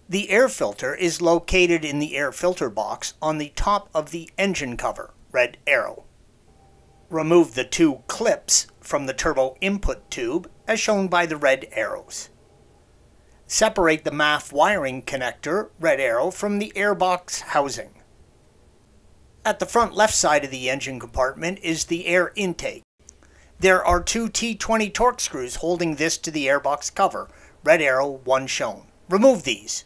The air filter is located in the air filter box on the top of the engine cover, red arrow. Remove the two clips from the turbo input tube as shown by the red arrows. Separate the MAF wiring connector, red arrow, from the airbox housing. At the front left side of the engine compartment is the air intake. There are two T20 Torx screws holding this to the airbox cover, red arrow, one shown. Remove these.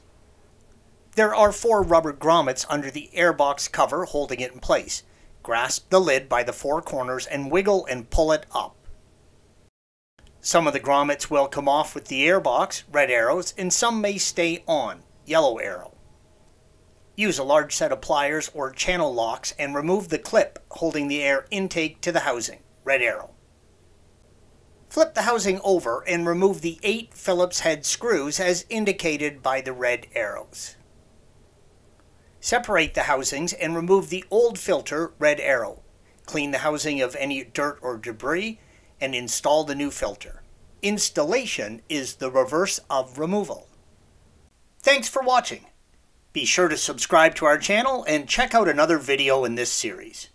There are 4 rubber grommets under the airbox cover holding it in place. Grasp the lid by the 4 corners and wiggle and pull it up. Some of the grommets will come off with the airbox, red arrows, and some may stay on, yellow arrow. Use a large set of pliers or channel locks and remove the clip holding the air intake to the housing, red arrow. Flip the housing over and remove the 8 Phillips head screws as indicated by the red arrows. Separate the housings and remove the old filter, red arrow. Clean the housing of any dirt or debris and install the new filter. Installation is the reverse of removal. Thanks for watching. Be sure to subscribe to our channel and check out another video in this series.